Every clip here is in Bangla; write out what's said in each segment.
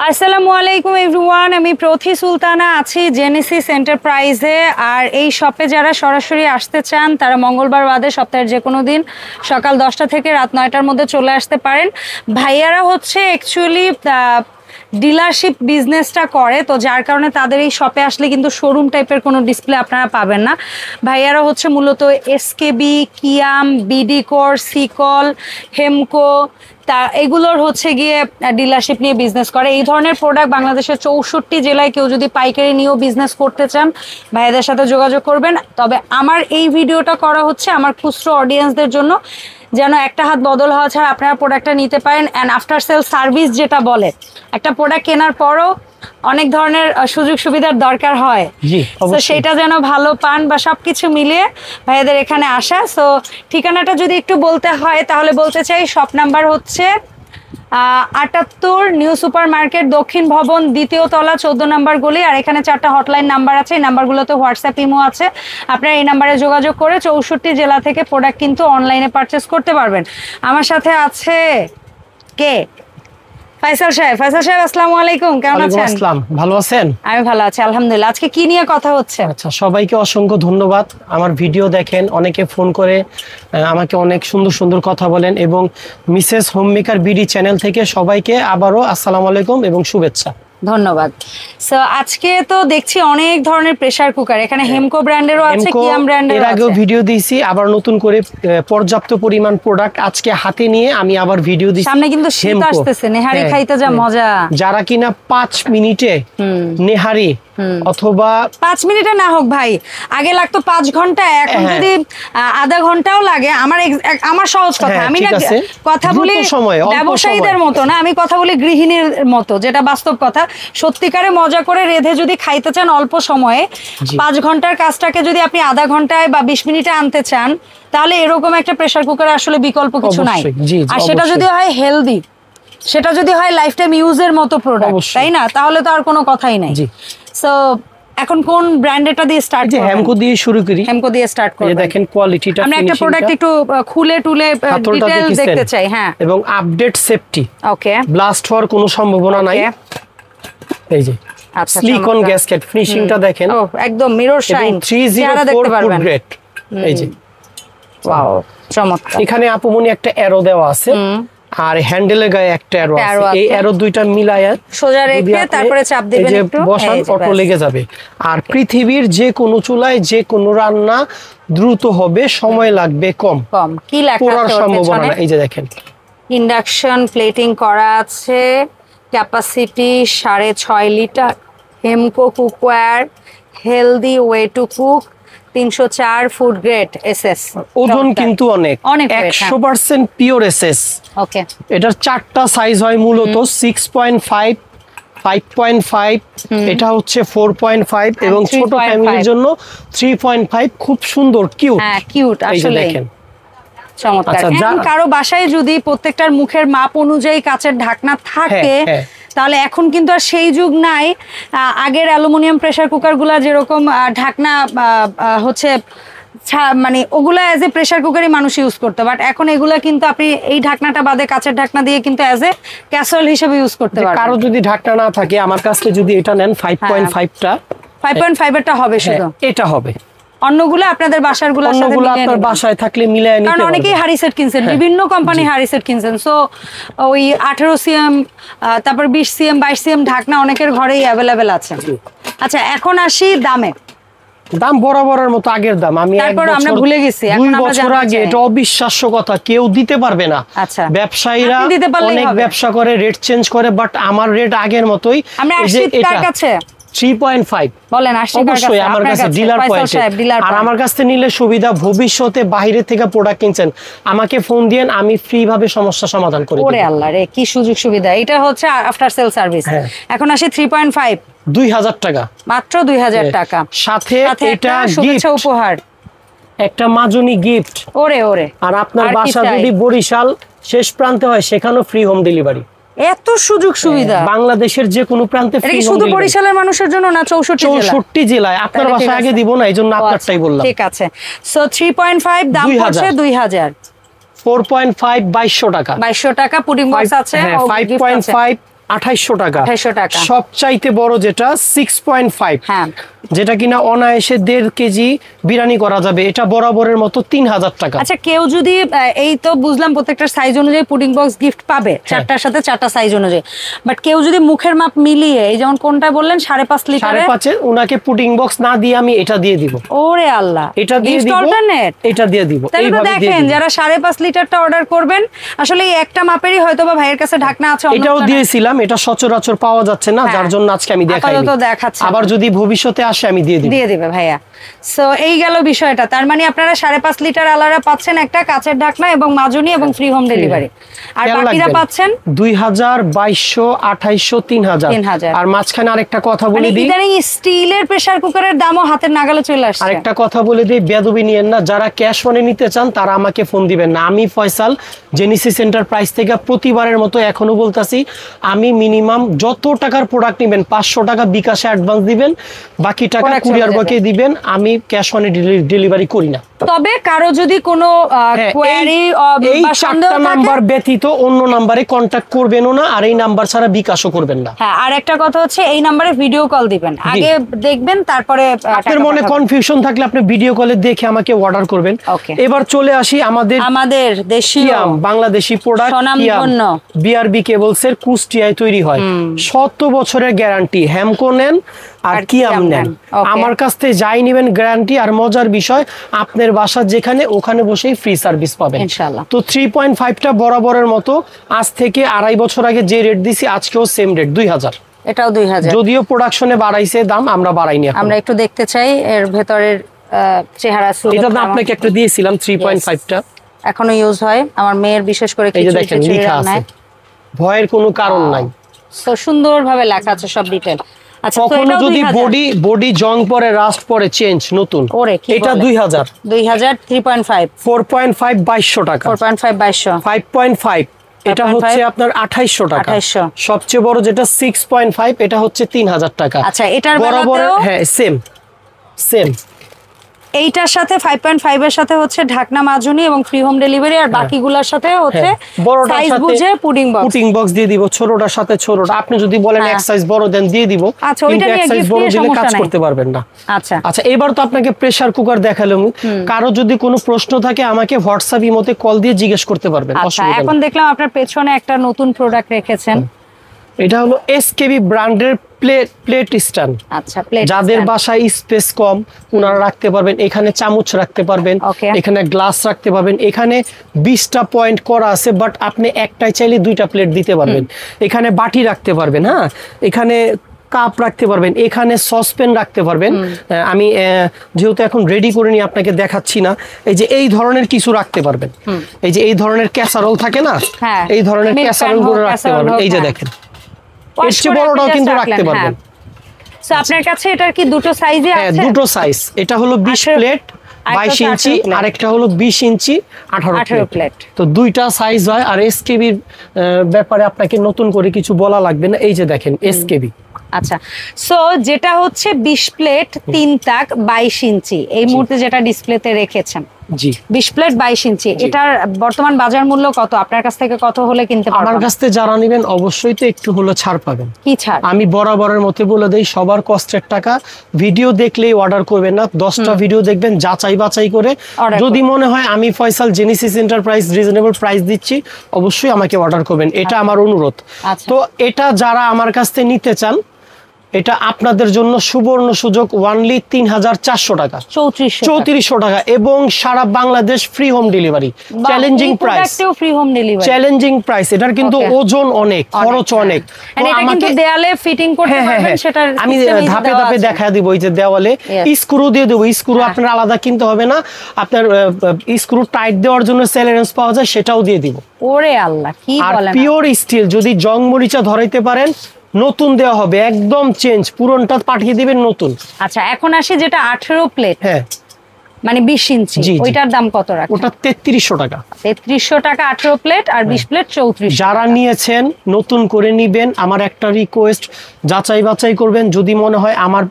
আসসালামু আলাইকুম এভরিওয়ান, আমি প্রথি সুলতানা আছি জেনেসিস এন্টারপ্রাইজে। আর এই শপে যারা সরাসরি আসতে চান তারা মঙ্গলবার বাদে সপ্তাহের যে কোনো দিন সকাল 10টা থেকে রাত 9টার মধ্যে চলে আসতে পারেন। ভাইয়ারা হচ্ছে অ্যাকচুয়ালি ডিলারশিপ বিজনেসটা করে, তো যার কারণে তাদের এই শপে আসলে কিন্তু শোরুম টাইপের কোনো ডিসপ্লে আপনারা পাবেন না। ভাইয়ারা হচ্ছে মূলত এসকেবি, কিয়াম, বিডিকোর, সিকল, হেমকো তা এগুলোর হচ্ছে গিয়ে ডিলারশিপ নিয়ে বিজনেস করে। এই ধরনের প্রোডাক্ট বাংলাদেশের 64 জেলায় কেউ যদি পাইকারি নিয়েও বিজনেস করতে চান ভাইয়াদের সাথে যোগাযোগ করবেন। তবে আমার এই ভিডিওটা করা হচ্ছে আমার খুচরো অডিয়েন্সদের জন্য, যেন একটা হাত বদল হওয়া ছাড়া আপনারা প্রোডাক্টটা নিতে পারেন। অ্যান্ড আফটার সেল সার্ভিস যেটা বলে, একটা প্রোডাক্ট কেনার পরও অনেক ধরনের সুযোগ সুবিধার দরকার হয়, তো সেটা যেন ভালো পান বা সবকিছু মিলিয়ে ভাইয়াদের এখানে আসা। সো ঠিকানাটা যদি একটু বলতে হয় তাহলে বলতে চাই, শপ নাম্বার হচ্ছে 78 নিউ সুপার মার্কেট, দক্ষিণ ভবন, দ্বিতীয় তলা, 14 নম্বর গলি। আর এখানে 4টা হটলাইন নাম্বার আছে, এই নাম্বারগুলোতে হোয়াটসঅ্যাপ, ইমো আছে। আপনারা এই নাম্বারে যোগাযোগ করে 64 জেলা থেকে প্রোডাক্ট কিন্তু অনলাইনে পারচেস করতে পারবেন। আমার সাথে আছে কে? ফাইসাল সাহেব। ফাইসাল সাহেব আসসালামু আলাইকুম, কেমন আছেন? আসসালাম, ভালো আছেন? আমি ভালো আছি আলহামদুলিল্লাহ। আজকে কি নিয়ে কথা হচ্ছে? আচ্ছা, সবাইকে অসংখ্য ধন্যবাদ। আমার ভিডিও দেখেন, অনেকে ফোন করে আমাকে অনেক সুন্দর সুন্দর কথা বলেন, এবং মিসেস হোমমেকার বিডি চ্যানেল থেকে সবাইকে আবারও আসসালামু আলাইকুম এবং শুভেচ্ছা। ধন্যবাদ। সো আজকে তো দেখছি অনেক ধরনের প্রেসার কুকার, এখানে হেমকো ব্র্যান্ডেরও আছে, কিয়াম ব্র্যান্ডেরও আছে। এর আগেও ভিডিও দিয়েছি, আবার নতুন করে পর্যাপ্ত পরিমাণ প্রোডাক্ট আজকে হাতে নিয়ে আমি আবার ভিডিও দিচ্ছি। সামনে কিন্তু শীত আসতেছে, নেহারি খাইতে যা মজা। যারা কিনা 5 মিনিটে নেহারি অথবা 5 মিনিটে না হোক ভাই, আগে লাগতো 5 ঘন্টা, এখন যদি আধা ঘন্টাও লাগে। আমার সহজ কথা, আমি না কথা বলি ব্যবসায়ীদের মতো না, আমি কথা বলি গৃহিণীর মতো, যেটা বাস্তব কথা। সত্যিকারে মজা করে রেঁধে যদি খাইতে চান অল্প সময়ে, 5 ঘন্টার কাজটাকে যদি আপনি আধা ঘন্টায় বা 20 মিনিটে আনতে চান, তাহলে এরকম একটা প্রেসার কুকারে আসলে বিকল্প কিছু নাই। আর সেটা যদি হয় হেলদি, সেটা যদি হয় লাইফ টাইম ইউজের মতো প্রোডাক্ট, তাই না? তাহলে তো আর কোনো কথাই নাই। সো এখন কোন ব্র্যান্ডেরটা দিয়ে স্টার্ট করব? হেমকো দিয়ে শুরু করি। হেমকো দিয়ে স্টার্ট করব। এই দেখেন কোয়ালিটিটা, আমরা একটা প্রোডাক্ট একটু খুলে টুলে ডিটেইল দেখতে চাই। হ্যাঁ, এবং আপডেট সেফটি। ওকে, ব্লাস্ট হওয়ার কোনো সম্ভাবনা নাই। এই যে আচ্ছা, সিলিকন গ্যাসকেট ফিনিশিংটা দেখেন, ও একদম মিরর শাইন, 304 ফুড গ্রেড। এই যে ওয়াও, চমৎকার। এখানে আপুমনি একটা অ্যারো দেওয়া আছে, আর হ্যান্ডেলের গায়ে একটা অ্যারো আছে। এই অ্যারো দুইটা মিলায়া সোজা রেখে তারপরে চাপ দিবেন, একটু বসান, অটো লেগে যাবে। আর পৃথিবীর যে কোনো চুলায় যে কোনো রান্না দ্রুত হবে, সময় লাগবে কম। কি লেখা পোড়ার সম্ভাবনা না। এই যে দেখেন, ইন্ডাকশন প্লেটিং করা আছে, capacity 6.5 litre, Hamko cookware, healthy way to cook, 304 food grade SS. ওজন কিন্তু অনেক 100% পিওর এসএস। ওকে, এটার 4টা সাইজ হয়, মূলত 6.5, 5.5, এটা হচ্ছে 4.5, এবং ছোট ফ্যামিলির জন্য 3.5। খুব সুন্দর, কিউট। হ্যাঁ, কিউট আসলে, দেখেন চমৎকার। এখন কারো বাসায় যদি প্রত্যেকটার মুখের মাপ অনুযায়ী কাচের ঢাকনা থাকে, তাহলে এখন কিন্তু আর সেই যুগ নাই। আগের অ্যালুমিনিয়াম প্রেসার কুকারগুলা যেরকম ঢাকনা হচ্ছে মানে ওগুলা অ্যাজ এ প্রেসার কুকারই মানুষ ইউজ করতো, বাট এখন এগুলা কিন্তু আপনি এই ঢাকনাটা বাদে কাচের ঢাকনা দিয়ে কিন্তু অ্যাজ এ ক্যাসেরোল হিসেবে ইউজ করতে পারবেন। কারো যদি ঢাকনা না থাকে, আমার কাছে যদি এটা নেন 5.5টা, 5.5 এরটা হবে, শুধু এটা হবে। অন্যগুলো আপনাদের বাসারগুলোর সাথে মিলিয়ে নেবেন। আপনার বাসায় থাকলে মিলিয়ে নিতে পারবেন, কারণ অনেকেই হাড়ি সেট কিনছেন, বিভিন্ন কোম্পানি হাড়ি সেট কিনছেন। সো ওই 18 সিএম, তারপর 20 সিএম, 22 সিএম ঢাকনা অনেকের ঘরেই অ্যাভেলেবেল আছে। আচ্ছা, এখন আসি দামে। দাম বরাবরের মতো আগের দাম। আমি আমরা ভুলে গেছি, এখন আমরা বছর আগে, এটা অবিশ্বাস্য কথা, কেউ দিতে পারবে না। আচ্ছা, ব্যবসায়ীরা অনেক ব্যবসা করে, রেট চেঞ্জ করে, বাট আমার রেট আগের মতোই। আমরা আসি কার কাছে? 3.5 বলেন, আসি কার কাছে? অবশ্যই আমার কাছে ডিলার পয়েন্টে। আর আমার কাছে নিলে সুবিধা, ভবিষ্যতে বাইরে থেকে প্রোডাক্ট কিনছেন, আমাকে ফোন দিয়েন, আমি ফ্রি ভাবে সমস্যা সমাধান করে দেব। ওরে আল্লাহ রে, কি সুযোগ সুবিধা! এটা হচ্ছে আফটার সেল সার্ভিস। এখন আসি 3.5, 2000 টাকা, মাত্র 2000 টাকা, সাথে এটা শুভেচ্ছা উপহার, একটা মাজনি গিফট। ওরে ওরে। আর আপনার বাসা যদি বরিশাল শেষ প্রান্তে হয়, সেখানেও ফ্রি হোম ডেলিভারি। এত সুযোগ সুবিধা বাংলাদেশের যে কোনো প্রান্তে ফ্রি। এটা শুধু বরিশালের মানুষের জন্য না, 64 জেলায়। আপনার বাসায় আগে দিব না, এইজন্য আপনারটাই বললাম। ঠিক আছে। সো 3.5 দাম পড়ছে 2000। 4.5 2200 টাকা, 2200 টাকা। পুডিং বক্স আছে, 5.5 2800 টাকা। 2800 টাকা। সবচাইতে বড় যেটা 6.5, হ্যাঁ যেটা কিনা অনায়াসে 1.5 কেজি বিরিয়ানি করা যাবে, এটা বরাবরের মতো 3000 টাকা। আচ্ছা, কেউ যদি এই তো বুঝলাম প্রত্যেকটা সাইজ অনুযায়ী পুডিং বক্স গিফট পাবে, চারটার সাথে চারটা সাইজ অনুযায়ী, বাট কেউ যদি মুখের মাপ মিলিয়ে, এই যেমন কোনটা বললেন 5.5 লিটারে, 5.5 ওনাকে পুডিং বক্স না দিয়ে আমি এটা দিয়ে দিব। ওরে আল্লাহ, এটা দিয়ে Gift দিব, alternate? এটা দিয়ে দিব। তাহলে তো এইভাবে দিয়ে দেখেন দিব। যারা 5.5 লিটারটা অর্ডার করবেন, আসলে এই একটা মাপেরই হয়তো বা ভাইয়ের কাছে ঢাকনা আছে, এটাও অন্যটা না। দিয়েছিলাম, এটা সচরাচর পাওয়া যাচ্ছে না, হ্যাঁ। যার জন্য আজকে আমি দেখাই। আপাতত দেখাচ্ছে না। আবার যদি ভবিষ্যতে আসে আমি দিয়ে দিব। দিয়ে দিবে ভাইয়া। সো এই গেল বিষয়টা। তার মানে আপনারা 5.5 লিটার আলাদা পাচ্ছেন একটা কাচের ঢাকনা এবং মাজনি এবং ফ্রি হোম ডেলিভারি, আর খেয়াল বাকিরা রাখবেন, পাচ্ছেন 2000, 2200, 2800, 3000। 3000 আর মাঝখানে আরেকটা কথা মানে বলে দিই, ইদানিং স্টিলের প্রেসার কুকারের দামও হাতের নাগালে চলে আসছে। আরেকটা কথা বলে দিই, বেয়াদবি নিয়েন না, যারা ক্যাশ অনে নিতে চান তারা আমাকে ফোন দিবেন না। আমি ফয়সাল জেনেসিস এন্টারপ্রাইজ থেকে প্রতিবারের মতো এখনো বলতাছি, আমি মিনিমাম যত টাকার প্রোডাক্ট নেবেন 500 টাকা বিকাশে অ্যাডভান্স দিবেন, বাকি টাকা Product কুরিয়ার চলে বকে দিবেন। আমি ক্যাশ অনে ডেলিভারি করি না। তবে কারো যদি কোনো হ্যাঁ, কোয়ারি এই বা সন্দেহ চারটা থাকে, নাম্বার ব্যতীত অন্য নাম্বারে কন্ট্যাক্ট করবেনও না, আর এই নাম্বার ছাড়া বিকাশও করবেন না। হ্যাঁ, আর একটা কথা হচ্ছে এই নাম্বারে ভিডিও কল দিবেন, আগে দেখবেন তারপরে আপনার টাকা মনে পাঠাবেন। কনফিউশন থাকলে আপনি ভিডিও কলে দেখে আমাকে অর্ডার করবেন। Okay. এবার চলে আসি আমাদের দেশীয় কিয়াম বাংলাদেশি প্রোডাক্ট, স্বনামধন্য। বিআরবি কেবলস এর কুষ্টিয়ায় তৈরি হয়, 100 বছরের গ্যারান্টি। হ্যামকো নেন আর আর কিয়াম কিয়াম নেন, নেন। Okay. আমার কাছ থেকে যাই নেবেন গ্যারান্টি। আর মজার বিষয়, আপনার বাসা যেখানে ওখানে বসেই ফ্রি সার্ভিস পাবেন ইনশাআল্লাহ। তো 3.5টা বরাবরের মতো, আজ থেকে 2.5 বছর আগে যে রেট দিছি আজকেও সেম রেট 2000। এটাও 2000। যদিও প্রোডাকশনে বাড়াইছে দাম, আমরা বাড়াইনি এখন। আমরা একটু দেখতে চাই এর ভেতরের চেহারা। এটা তো আপনাকে একটা দিয়েছিলাম 3.5টা, এখনো ইউজ হয় আমার মেয়ের, বিশেষ করে এই যে খিচুড়ি দেখেন টিচুড়ি লেখা আছে, রান্নায়। ভয়ের কোনো কারণ নাই। তো সুন্দরভাবে লেখা আছে সব ডিটেল। আচ্ছা, তো কখনো এটাও যদি 2000? বডি জং পরে, রাস্ট পরে, চেঞ্জ নতুন, ওরে, কি এটা বলে? 2000। 2000 3.5 4.5 2200 টাকা। 4.5 2200। 5.5 এটা 5.5 হচ্ছে আপনার 2800 টাকা। 2800 সবচেয়ে বড় যেটা 6.5 এটা হচ্ছে 3000 টাকা। আচ্ছা, এটার বরাবর, বেলাতেও হ্যাঁ সেম। এইটার সাথে 5.5 এর সাথে হচ্ছে ঢাকনা মাজনি এবং ফ্রি হোম ডেলিভারি, আর বাকিগুলোর সাথে হচ্ছে বড়টার সাইজ সাথে বুঝে পুডিং বক্স। পুডিং বক্স দিয়ে দিব, ছোটটার সাথে ছোটটা। আপনি যদি বলেন হ্যাঁ। এক সাইজ বড় দেন দিয়ে দিব, আচ্ছা, ওইটা কিন্তু এক নিয়ে সাইজ gift বড় নিয়ে দিলে সমস্যা কাজ নাই। করতে পারবেন না। আচ্ছা আচ্ছা, এবার তো আপনাকে প্রেসার কুকার দেখালাম, কারো যদি কোনো প্রশ্ন থাকে আমাকে হোয়াটসঅ্যাপ ইমোতে কল দিয়ে জিজ্ঞেস করতে পারবেন, আচ্ছা, অসুবিধা এখন নেই। দেখলাম আপনার পেছনে একটা নতুন প্রোডাক্ট রেখেছেন। এটা হলো এসকেবি ব্র্যান্ডের প্লেট স্ট্যান্ড। আচ্ছা, প্লেট যাদের বাসায় স্পেস কম ওনারা রাখতে পারবেন, এখানে চামচ রাখতে পারবেন, Okay. এখানে গ্লাস রাখতে পারবেন। এখানে 20টা পয়েন্ট করা আছে, বাট আপনি একটাই চাইলে 2টা প্লেট দিতে পারবেন। এখানে বাটি রাখতে পারবেন, হ্যাঁ, এখানে কাপ রাখতে পারবেন, এখানে সসপ্যান রাখতে পারবেন। আমি যেহেতু এখন রেডি করে নিয়ে আপনাকে দেখাচ্ছি না, এই যে এই ধরনের কিছু রাখতে পারবেন। এই যে এই ধরনের ক্যাসারোল থাকে না, হ্যাঁ, এই ধরনের milk pan ক্যাসারোল হোক, গুলো রাখতে casserole পারবেন। হোক, এই যে হ্যাঁ। দেখেন, এর চেয়ে বড়টাও কিন্তু রাখতে পারবেন। সো আপনার কাছে এটার কি দুটো সাইজে হ্যাঁ, আছে? দুটো সাইজ। এটা হলো 20 18 প্লেট 22 ইঞ্চি, 18 plate। আরেকটা হলো 20 ইঞ্চি 18 18 প্লেট। plate। তো দুইটা সাইজ হয়। আর এসকেবির ব্যাপারে আপনাকে নতুন করে কিছু বলা লাগবে না, এই যে দেখেন এসকেবি। আচ্ছা, সো যেটা হচ্ছে 20 প্লেট 3 তাক 22 ইঞ্চি, এই মুহূর্তে যেটা ডিসপ্লেতে রেখেছেন, জি, 20 প্লেট 22 ইঞ্চি, এটার বর্তমান বাজার মূল্য কত? আপনার কাছ থেকে কত হলে কিনতে পারবেন? আমার কাছ থেকে যারা নেবেন অবশ্যই তো একটু হলো ছাড় পাবেন। কি ছাড়? আমি বরাবরের মতো বলে দেই, সবার কষ্টের টাকা। ভিডিও দেখলেই অর্ডার করবেন না, 10টা ভিডিও দেখবেন, যাচাই বাছাই করে। Order যদি মনে হয় আমি Faisal Genesis enterprise reasonable price দিচ্ছি, অবশ্যই আমাকে অর্ডার করবেন, এটা আমার অনুরোধ। আচ্ছা। তো এটা যারা আমার কাছ থেকে নিতে চান, এটা আপনাদের জন্য সুবর্ণ সুযোগ, অনলি 3400 টাকা, 3400 টাকা, এবং সারা Bangladesh free home delivery. Challenging price, free home delivery, challenging price. এটার কিন্তু Okay. ওজন অনেক, খরচ অনেক। আর তো এটা কিন্তু দেয়ালে ফিটিং করতে পারবেন, সেটা আমি ধাপে ধাপে দেখা দিব। এই যে দেওয়ালে স্ক্রু দিয়ে দেবো, স্ক্রু আপনার আলাদা কিনতে হবে না। আপনার স্ক্রু টাইট দেওয়ার জন্য সেলেরেন্স পাওয়া যায়, সেটাও দিয়ে দিব। ওরে আল্লাহ, কি আর বলেন! পিওর স্টিল, যদি জং মরিচা ধরাইতে পারেন নতুন দেওয়া হবে, একদম চেঞ্জ, পুরনটা পাঠিয়ে দিবেন নতুন। আচ্ছা, এখন আসি যেটা 18 প্লেট, হ্যাঁ, মানে 20 ইঞ্চি, জি, জি। ওইটার দাম কত রাখেন? ওটা 3300 টাকা। 3300 টাকা 18 প্লেট, আর 20 প্লেট 3400। যারা নিয়েছেন নতুন করে নিবেন, আমার একটা রিকোয়েস্ট, যাচাই বাছাই করবেন। যদি মনে হয় আমার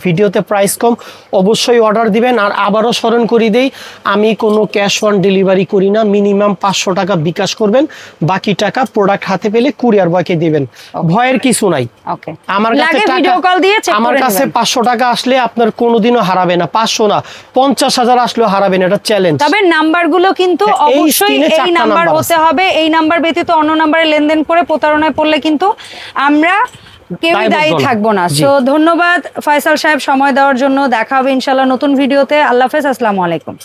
ভিডিওতে প্রাইস কম, অবশ্যই অর্ডার দিবেন। আর আবারও স্মরণ করি দেই, আমি কোনো ক্যাশ অন ডেলিভারি করি না, মিনিমাম 500 টাকা বিকাশ করবেন, বাকি টাকা প্রোডাক্ট হাতে পেলে কুরিয়ার বয়কে দিবেন। ভয়ের কিছু নাই। ওকে, আমার কাছে ভিডিও কল দিয়ে চেক আমার করে কাছে নেবেন। 500 টাকা আসলে আপনার কোনোদিনও হারাবে না, 500 না 50,000 আসলেও হারাবে না, এটা চ্যালেঞ্জ। তবে নাম্বারগুলো কিন্তু হ্যাঁ, এই অবশ্যই স্ক্রিনে এই 4টা নাম্বার নাম্বার হতে হবে। এই নাম্বার ব্যতীত অন্য নাম্বারে লেনদেন করে প্রতারণায় পড়লে কিন্তু আমরা কেউই দায়ী থাকবো না। জি। সো ধন্যবাদ ফয়সাল সাহেব সময় দেওয়ার জন্য। দেখা হবে ইনশাআল্লাহ নতুন ভিডিওতে। আল্লাহ হাফেজ, আসসালামু আলাইকুম।